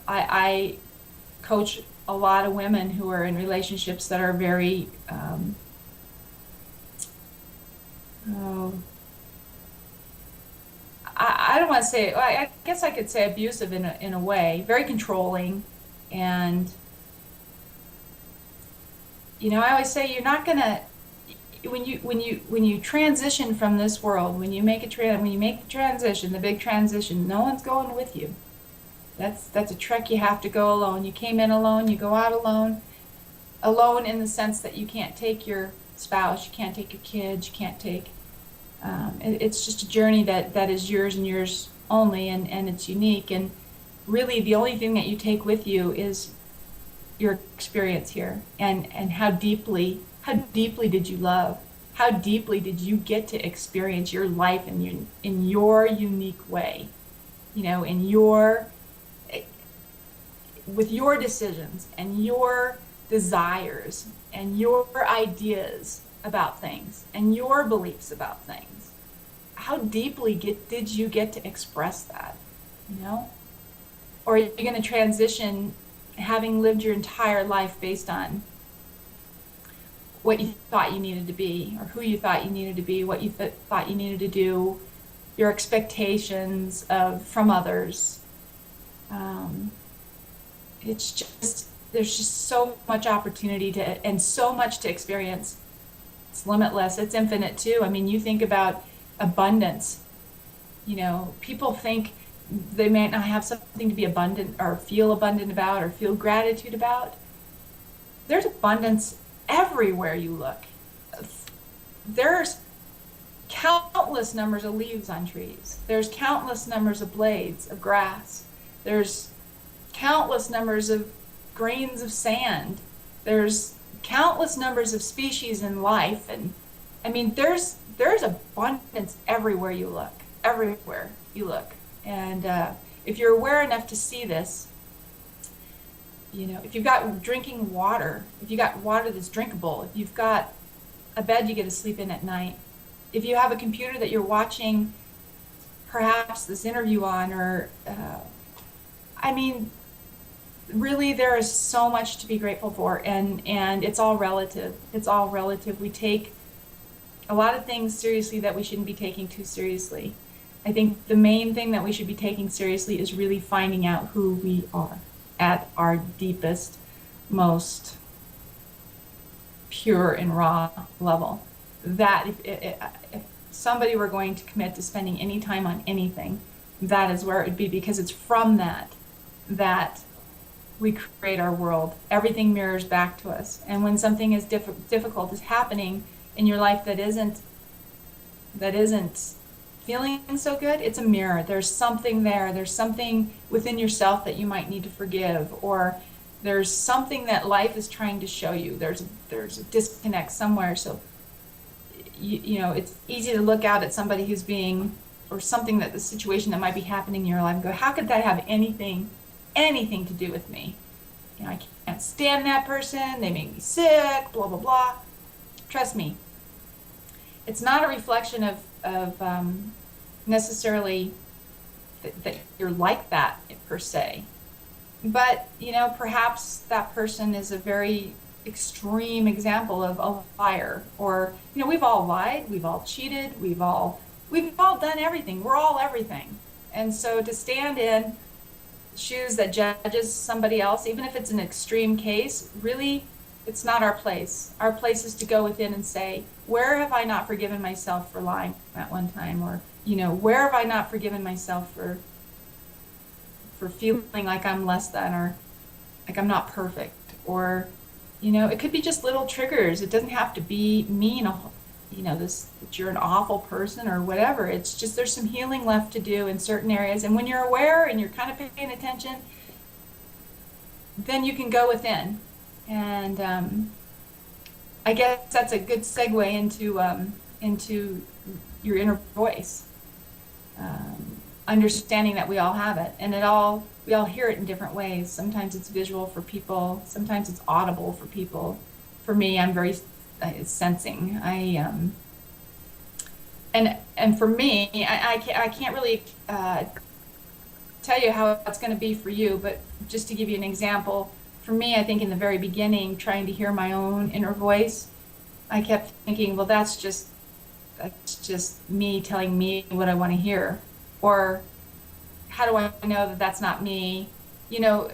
I coach a lot of women who are in relationships that are very, oh, I don't want to say, I guess I could say abusive in a way, very controlling. And, I always say you're not gonna, when you transition from this world, when you make the transition, the big transition, no one's going with you. That's a trek you have to go alone. You came in alone, you go out alone. Alone in the sense that you can't take your spouse, you can't take your kids, you can't take, it's just a journey that is yours and yours only, and it's unique. And really the only thing that you take with you is your experience here, and how deeply did you love? How deeply did you get to experience your life in your unique way? In your with your decisions and your desires and your ideas about things and your beliefs about things. How deeply did you get to express that? You know? Or are you going to transition having lived your entire life based on what you thought you needed to be, or who you thought you needed to be, what you thought you needed to do, your expectations from others? Um, it's just there's just so much opportunity and so much to experience. It's limitless. It's infinite too. I mean, you think about abundance. People think they may not have something to be abundant or feel abundant about or feel gratitude about. There's abundance everywhere you look. There's countless numbers of leaves on trees. There's countless numbers of blades of grass. There's countless numbers of grains of sand. There's countless numbers of species in life. And I mean, there's abundance everywhere you look. Everywhere you look. And if you're aware enough to see this, if you've got drinking water, if you've got water that's drinkable, if you've got a bed you get to sleep in at night, if you have a computer that you're watching perhaps this interview on, or I mean, really there is so much to be grateful for, and it's all relative. It's all relative. We take a lot of things seriously that we shouldn't be taking too seriously. I think the main thing that we should be taking seriously is really finding out who we are at our deepest, most pure and raw level. That if somebody were going to commit to spending any time on anything, that is where it would be, because it's from that we create our world. Everything mirrors back to us. And when something is difficult is happening in your life that isn't feeling so good, it's a mirror. There's something there. There's something within yourself that you might need to forgive, or there's something that life is trying to show you. There's a disconnect somewhere. So it's easy to look out at somebody who's being, or something, that the situation that might be happening in your life, and go, how could that have anything to do with me? I can't stand that person. They make me sick. Blah blah blah. Trust me, it's not a reflection of necessarily that you're like that per se, but perhaps that person is a very extreme example of a liar. Or we've all lied, we've all cheated, we've all done everything. We're all everything. And so to stand in shoes that judges somebody else, even if it's an extreme case, really, it's not our place. Our place is to go within and say, where have I not forgiven myself for lying at one time? Or, where have I not forgiven myself for feeling like I'm less than, or like I'm not perfect? Or, it could be just little triggers. It doesn't have to be mean, that you're an awful person or whatever. It's just there's some healing left to do in certain areas. And when you're aware and you're kind of paying attention, then you can go within. And I guess that's a good segue into your inner voice. Understanding that we all have it, and we all hear it in different ways. Sometimes it's visual for people. Sometimes it's audible for people. For me, I'm very sensing. And for me, I can't really tell you how it's going to be for you, but just to give you an example, for me, I think in the very beginning, trying to hear my own inner voice, I kept thinking, well, that's just me telling me what I want to hear. Or how do I know that that's not me? You know,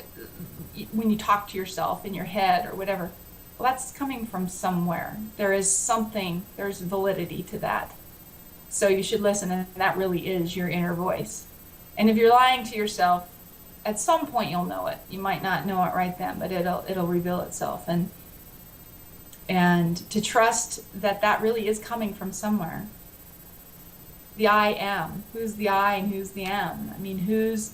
when you talk to yourself in your head or whatever, well, that's coming from somewhere. There is something, there's validity to that. So you should listen, and that really is your inner voice. And if you're lying to yourself, at some point you'll know it. You might not know it right then, but it'll reveal itself. And to trust that that really is coming from somewhere. The I am. Who's the I and who's the am? I mean, there is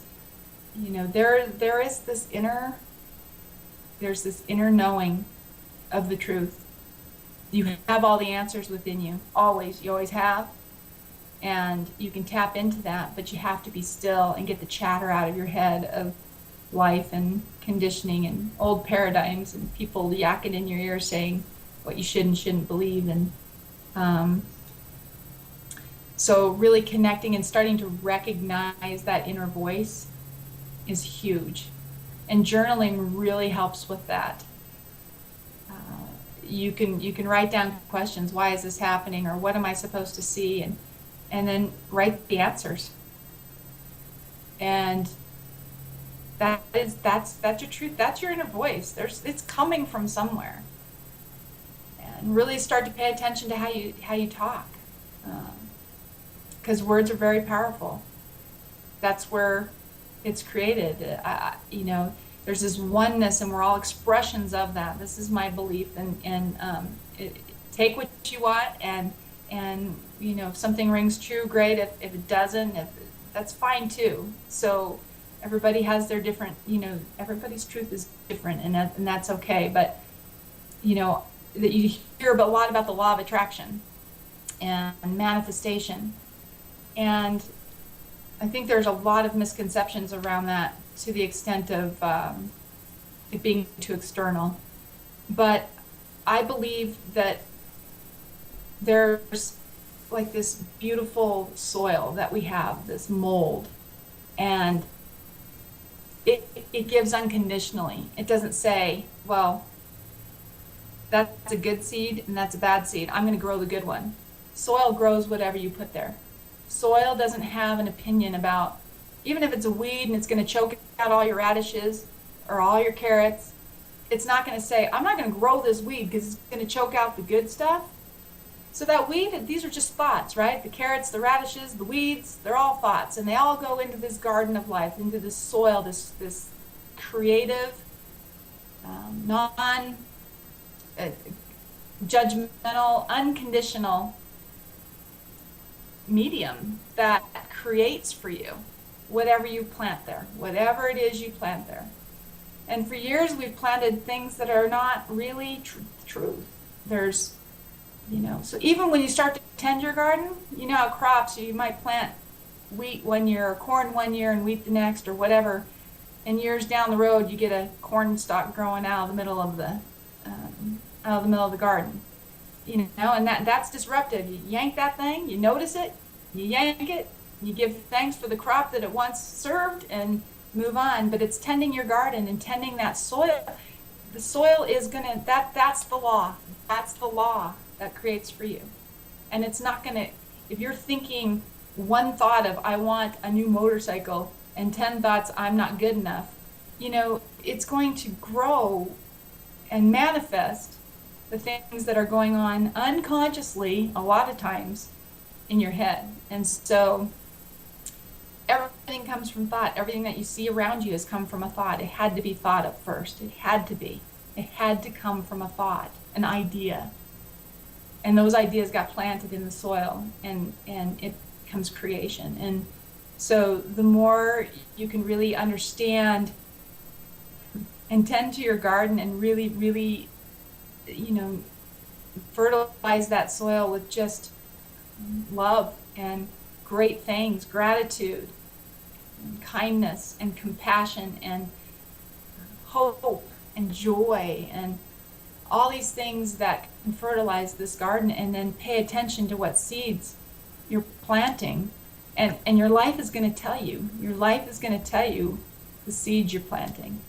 there's this inner knowing of the truth. You have all the answers within you, always. You always have. And you can tap into that, but you have to be still and get the chatter out of your head of life and conditioning and old paradigms and people yakking in your ear saying what you should and shouldn't believe. And so really connecting and starting to recognize that inner voice is huge. And journaling really helps with that. You can write down questions. Why is this happening? Or what am I supposed to see? And then write the answers. And that's your truth. That's your inner voice. It's coming from somewhere. And really start to pay attention to how you talk, because words are very powerful. That's where it's created. There's this oneness, and we're all expressions of that. This is my belief, and take what you want, and if something rings true, great. If it doesn't, that's fine too. So everybody has their different, everybody's truth is different, and that's okay. But that you hear a lot about the law of attraction and manifestation, and I think there's a lot of misconceptions around that, to the extent of it being too external. But I believe that there's like this beautiful soil that we have, this mold, and it gives unconditionally. It doesn't say, well, that's a good seed and that's a bad seed. I'm going to grow the good one. Soil grows whatever you put there. Soil doesn't have an opinion about, even if it's a weed and it's going to choke out all your radishes or all your carrots, it's not going to say, I'm not going to grow this weed because it's going to choke out the good stuff. So that weed, these are just thoughts, right? The carrots, the radishes, the weeds, they're all thoughts. And they all go into this garden of life, into this soil, this creative, non-judgmental, unconditional medium that creates for you whatever you plant there, whatever it is you plant there. And for years we've planted things that are not really truth. There's, so even when you start to tend your garden, how crops, you might plant wheat one year or corn one year and wheat the next or whatever, and years down the road you get a corn stalk growing out of the middle of the garden. And that's disruptive. You yank that thing, you notice it, you yank it, you give thanks for the crop that it once served and move on. But it's tending your garden and tending that soil. The soil is that's the law. That's the law that creates for you. And it's not gonna, if you're thinking one thought of, I want a new motorcycle, and 10 thoughts, I'm not good enough, it's going to grow and manifest the things that are going on unconsciously a lot of times in your head. And so everything comes from thought. Everything that you see around you has come from a thought. It had to be thought up first. It had to be. It had to come from a thought, an idea. And those ideas got planted in the soil, and it becomes creation. And so the more you can really understand and tend to your garden and really, really, fertilize that soil with just love and great things, gratitude, and kindness and compassion and hope and joy and all these things that can fertilize this garden, and then pay attention to what seeds you're planting, And your life is going to tell you. Your life is going to tell you the seeds you're planting.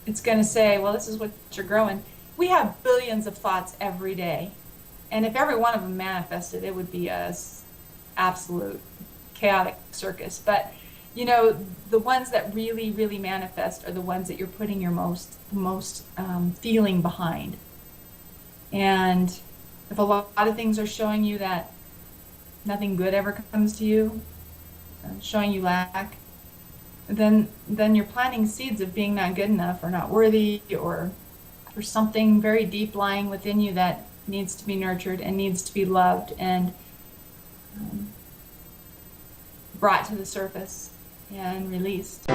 It's going to say, well, this is what you're growing. We have billions of thoughts every day. And if every one of them manifested, it would be a absolute chaotic circus. But you know, the ones that really, really manifest are the ones that you're putting your most feeling behind. And if a lot of things are showing you that nothing good ever comes to you, showing you lack, then you're planting seeds of being not good enough or not worthy, or there's something very deep lying within you that needs to be nurtured and needs to be loved and um, brought to the surface and released.